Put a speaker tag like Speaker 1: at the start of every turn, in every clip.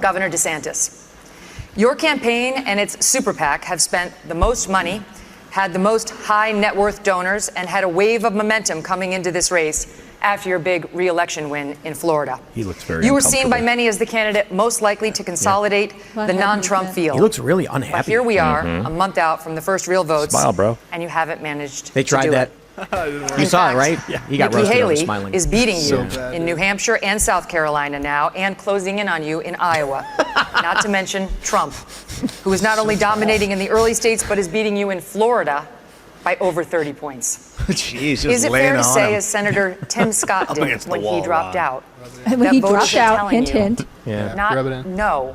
Speaker 1: Governor DeSantis. Your campaign and its super PAC have spent the most money, had the most high net worth donors, and had a wave of momentum coming into this race after your big re-election win in Florida.
Speaker 2: He looks very
Speaker 1: You were seen by many as the candidate most likely to consolidate the non-Trump field.
Speaker 2: He looks really unhappy.
Speaker 1: But here we are, a month out from the first real votes.
Speaker 2: Smile, bro.
Speaker 1: And you haven't managed
Speaker 2: They tried
Speaker 1: to do
Speaker 2: that.
Speaker 1: it.
Speaker 2: You saw it, right? Yeah. He got
Speaker 1: Nikki
Speaker 2: roasted over
Speaker 1: Haley
Speaker 2: smiling.
Speaker 1: is beating you in New Hampshire and South Carolina now, and closing in on you in Iowa. Not to mention Trump, who is not only dominating in the early states, but is beating you in Florida by over 30 points.
Speaker 3: Jeez,
Speaker 1: Is it fair to say, as Senator Tim Scott did when he dropped out?
Speaker 4: When he dropped out, hint, hint.
Speaker 2: Yeah.
Speaker 1: Not no,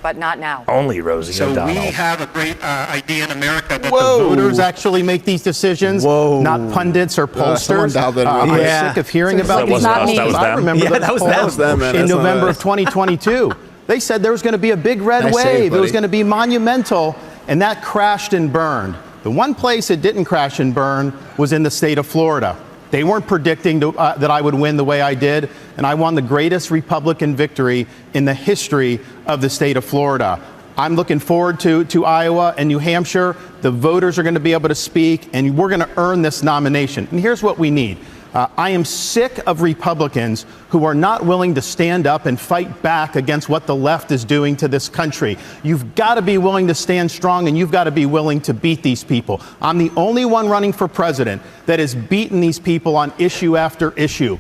Speaker 1: but not now.
Speaker 2: Only Rosie
Speaker 5: So
Speaker 2: O'Donnell.
Speaker 5: we have a great idea in America that
Speaker 3: Whoa.
Speaker 5: the voters actually make these decisions, not pundits or pollsters. I'm sick of hearing about these
Speaker 2: That was
Speaker 5: polls.
Speaker 2: them.
Speaker 5: I remember
Speaker 2: Yeah, that was them.
Speaker 5: in November of 2022. They said there was going to be a big red
Speaker 3: Nice
Speaker 5: wave.
Speaker 3: save,
Speaker 5: It was
Speaker 3: buddy.
Speaker 5: going to be monumental, and that crashed and burned. The one place it didn't crash and burn was in the state of Florida. They weren't predicting that I would win the way I did, and I won the greatest Republican victory in the history of the state of Florida. I'm looking forward to Iowa and New Hampshire. The voters are going to be able to speak, and we're going to earn this nomination. And here's what we need. I am sick of Republicans who are not willing to stand up and fight back against what the left is doing to this country. You've got to be willing to stand strong, and you've got to be willing to beat these people. I'm the only one running for president that has beaten these people on issue after issue.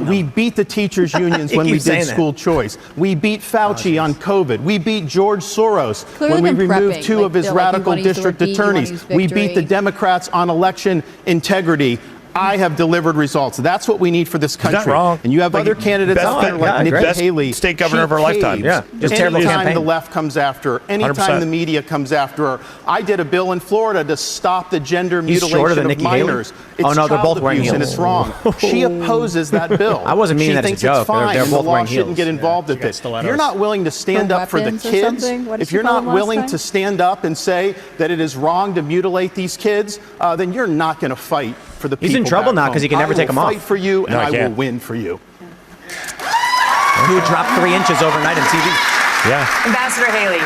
Speaker 5: We beat the teachers' unions when we did school choice. We beat Fauci on COVID. We beat George Soros when we removed two of his radical district attorneys. We beat the Democrats on election integrity. I have delivered results. That's what we need for this country.
Speaker 2: Is that wrong?
Speaker 5: And you have other candidates out there like Nikki Haley.
Speaker 2: State governor of her lifetime. Yeah.
Speaker 5: Just
Speaker 2: terrible
Speaker 5: anytime
Speaker 2: campaign.
Speaker 5: the left comes after her, anytime
Speaker 2: 100%.
Speaker 5: the media comes after her. I did a bill in Florida to stop the gender
Speaker 2: He's shorter
Speaker 5: mutilation
Speaker 2: than
Speaker 5: of
Speaker 2: Nikki Haley?
Speaker 5: minors.
Speaker 2: Oh,
Speaker 5: It's
Speaker 2: no, they're both
Speaker 5: child
Speaker 2: wearing
Speaker 5: abuse, and
Speaker 2: heels.
Speaker 5: it's wrong. She opposes that bill.
Speaker 2: I wasn't meaning
Speaker 5: she
Speaker 2: that as a
Speaker 5: thinks
Speaker 2: joke.
Speaker 5: It's fine,
Speaker 2: They're
Speaker 5: and
Speaker 2: both
Speaker 5: the law
Speaker 2: wearing
Speaker 5: shouldn't
Speaker 2: heels.
Speaker 5: get involved with it. If you're not willing to stand up for the
Speaker 4: weapons or
Speaker 5: kids,
Speaker 4: something? What did
Speaker 5: if
Speaker 4: she
Speaker 5: you're
Speaker 4: call
Speaker 5: not
Speaker 4: them last
Speaker 5: willing
Speaker 4: time?
Speaker 5: to stand up and say that it is wrong to mutilate these kids, then you're not going to fight for the people.
Speaker 2: He's in trouble
Speaker 5: back
Speaker 2: now 'cause he
Speaker 5: home.
Speaker 2: can never take 'em
Speaker 5: I
Speaker 2: off.
Speaker 5: will fight for you, and
Speaker 2: No, I
Speaker 5: I will
Speaker 2: can't.
Speaker 5: win for you.
Speaker 2: He would drop 3 inches overnight on TV. Yeah.
Speaker 1: Ambassador Haley,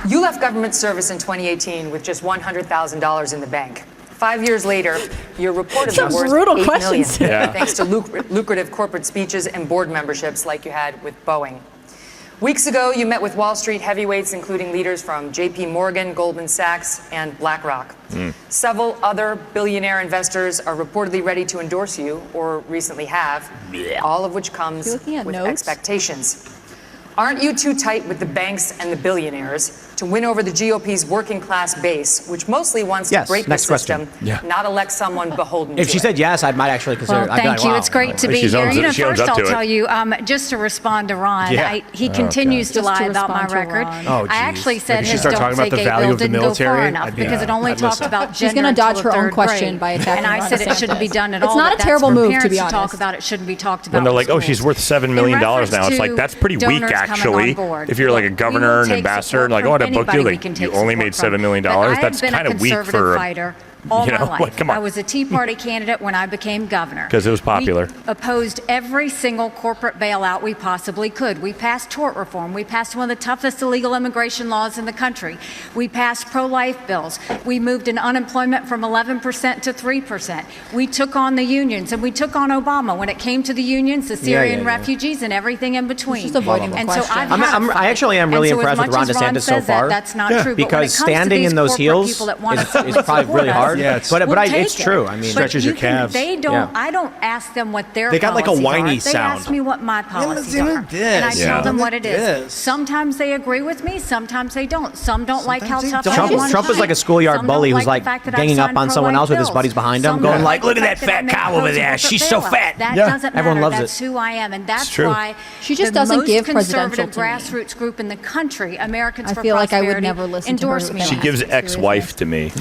Speaker 1: you left government service in 2018 with just $100,000 in the bank. 5 years later, you're reportedly
Speaker 4: Some
Speaker 1: worth
Speaker 4: brutal
Speaker 1: $8 million,
Speaker 4: questions.
Speaker 2: Yeah.
Speaker 1: thanks to lucrative corporate speeches and board memberships like you had with Boeing. Weeks ago, you met with Wall Street heavyweights, including leaders from J.P. Morgan, Goldman Sachs, and BlackRock. Several other billionaire investors are reportedly ready to endorse you, or recently have, all of which comes
Speaker 4: You looking at
Speaker 1: with
Speaker 4: notes?
Speaker 1: expectations. Aren't you too tight with the banks and the billionaires to win over the GOP's working class base, which mostly wants
Speaker 2: Yes,
Speaker 1: to break the
Speaker 2: next question.
Speaker 1: system,
Speaker 2: Yeah.
Speaker 1: not elect someone beholden
Speaker 2: If
Speaker 1: to
Speaker 2: she
Speaker 1: it?
Speaker 2: said yes, I might actually consider
Speaker 6: Well,
Speaker 2: it. I'd be
Speaker 6: thank
Speaker 2: like,
Speaker 6: you.
Speaker 2: wow.
Speaker 6: It's great to be
Speaker 2: She's
Speaker 6: here.
Speaker 2: owns
Speaker 6: You
Speaker 2: it.
Speaker 6: know,
Speaker 2: She owns
Speaker 6: first
Speaker 2: up
Speaker 6: I'll
Speaker 2: to it.
Speaker 6: tell you, just to respond to Ron,
Speaker 2: Yeah.
Speaker 6: he continues to
Speaker 4: Just
Speaker 6: lie
Speaker 4: to
Speaker 6: about my
Speaker 4: respond to
Speaker 6: record.
Speaker 4: Ron.
Speaker 2: Oh,
Speaker 6: I actually
Speaker 2: geez.
Speaker 6: said
Speaker 2: Maybe she
Speaker 6: his
Speaker 2: start
Speaker 6: Don't
Speaker 2: talking
Speaker 6: Say
Speaker 2: about the
Speaker 6: Gay
Speaker 2: value
Speaker 6: bill
Speaker 2: of the
Speaker 6: didn't go
Speaker 2: military.
Speaker 6: far enough
Speaker 2: I'd be-
Speaker 6: because it only
Speaker 2: I'd
Speaker 6: talked
Speaker 2: listen.
Speaker 6: about
Speaker 4: She's
Speaker 6: gender
Speaker 4: going to dodge
Speaker 6: until
Speaker 4: her own
Speaker 6: third
Speaker 4: question
Speaker 6: grade.
Speaker 4: by attacking
Speaker 6: And I
Speaker 4: Ron
Speaker 6: said it shouldn't be
Speaker 4: DeSantis.
Speaker 6: done at
Speaker 4: It's
Speaker 6: all.
Speaker 4: not
Speaker 6: but
Speaker 4: a terrible
Speaker 6: that's for
Speaker 4: move, to
Speaker 6: parents
Speaker 4: be honest.
Speaker 6: talk about it shouldn't be talked about.
Speaker 2: When they're
Speaker 6: in
Speaker 2: like, oh,
Speaker 6: schools.
Speaker 2: she's worth $7 million
Speaker 6: In reference
Speaker 2: now. It's like,
Speaker 6: to
Speaker 2: that's pretty weak,
Speaker 6: donors coming
Speaker 2: actually.
Speaker 6: on board,
Speaker 2: If you're like a
Speaker 6: look, we
Speaker 2: governor
Speaker 6: will
Speaker 2: and
Speaker 6: take
Speaker 2: ambassador,
Speaker 6: support
Speaker 2: like,
Speaker 6: from
Speaker 2: oh, I booked you,
Speaker 6: anybody we
Speaker 2: like,
Speaker 6: can
Speaker 2: you
Speaker 6: take
Speaker 2: only
Speaker 6: support
Speaker 2: made
Speaker 6: from.
Speaker 2: $7 million.
Speaker 6: But I have
Speaker 2: That's
Speaker 6: been a
Speaker 2: kind of weak
Speaker 6: conservative
Speaker 2: for
Speaker 6: fighter all
Speaker 2: you know,
Speaker 6: my life.
Speaker 2: like, come on.
Speaker 6: I was a Tea Party candidate when I became governor.
Speaker 2: 'Cause it was popular.
Speaker 6: We opposed every single corporate bailout we possibly could. We passed tort reform. We passed one of the toughest illegal immigration laws in the country. We passed pro-life bills. We moved an unemployment from 11% to 3%. We took on the unions, and we took on Obama when it came to the unions, the Syrian refugees, and everything in between.
Speaker 4: just avoiding the
Speaker 6: and so
Speaker 4: question.
Speaker 6: I've had a
Speaker 2: I actually am really
Speaker 6: and so as
Speaker 2: impressed with
Speaker 6: much
Speaker 2: Ron
Speaker 6: as
Speaker 2: DeSantis so
Speaker 6: says that,
Speaker 2: far.
Speaker 6: that's not true. But when it
Speaker 2: Because
Speaker 6: comes to
Speaker 2: standing
Speaker 6: these
Speaker 2: in those
Speaker 6: corporate
Speaker 2: heels
Speaker 6: people that want
Speaker 2: is
Speaker 6: to
Speaker 2: probably really hard.
Speaker 3: Yeah,
Speaker 2: but
Speaker 6: we'll
Speaker 2: it's
Speaker 6: take it.
Speaker 2: true. I mean,
Speaker 6: But
Speaker 3: stretches your
Speaker 6: you can-
Speaker 3: calves.
Speaker 6: They don't.
Speaker 2: Yeah.
Speaker 6: I don't ask them what their
Speaker 3: They got like a
Speaker 6: policies
Speaker 3: whiny
Speaker 6: are. They
Speaker 3: sound.
Speaker 6: ask me what my policies
Speaker 3: Look
Speaker 6: are,
Speaker 3: at this.
Speaker 6: and I
Speaker 3: Yeah.
Speaker 6: tell them
Speaker 3: Look
Speaker 6: what
Speaker 3: at
Speaker 6: it is.
Speaker 3: this.
Speaker 6: Sometimes they agree with me. Sometimes they don't. Some don't like how
Speaker 3: Sometimes
Speaker 6: tough
Speaker 3: they
Speaker 6: I am
Speaker 3: don't.
Speaker 6: on
Speaker 2: Trump is like a
Speaker 6: issues.
Speaker 2: schoolyard
Speaker 6: Some
Speaker 2: bully
Speaker 6: don't
Speaker 2: who's
Speaker 6: the
Speaker 2: like
Speaker 6: fact that I've
Speaker 2: ganging up
Speaker 6: signed
Speaker 2: on someone
Speaker 6: pro-life
Speaker 2: else with his
Speaker 6: bills.
Speaker 2: buddies behind him,
Speaker 6: Some
Speaker 2: going
Speaker 6: don't
Speaker 2: like, "Look at
Speaker 6: the
Speaker 2: that
Speaker 6: fact that I
Speaker 2: fat
Speaker 6: make
Speaker 2: cow over
Speaker 6: proposals
Speaker 2: there.
Speaker 6: with
Speaker 2: She's
Speaker 6: the
Speaker 2: so
Speaker 6: bailout.
Speaker 2: fat."
Speaker 6: That
Speaker 2: Yeah.
Speaker 6: doesn't matter.
Speaker 2: Everyone loves it.
Speaker 6: That's who I am, and that's
Speaker 2: true.
Speaker 6: why
Speaker 4: She just
Speaker 6: the
Speaker 4: doesn't
Speaker 6: most
Speaker 4: give presidential
Speaker 6: conservative
Speaker 4: to me.
Speaker 6: grassroots group in the country, Americans
Speaker 4: I
Speaker 6: for
Speaker 4: feel like I would
Speaker 6: Prosperity,
Speaker 4: never listen to her
Speaker 6: endorse me.
Speaker 4: with
Speaker 2: She
Speaker 4: that.
Speaker 2: gives
Speaker 4: Seriously.
Speaker 2: ex-wife to me.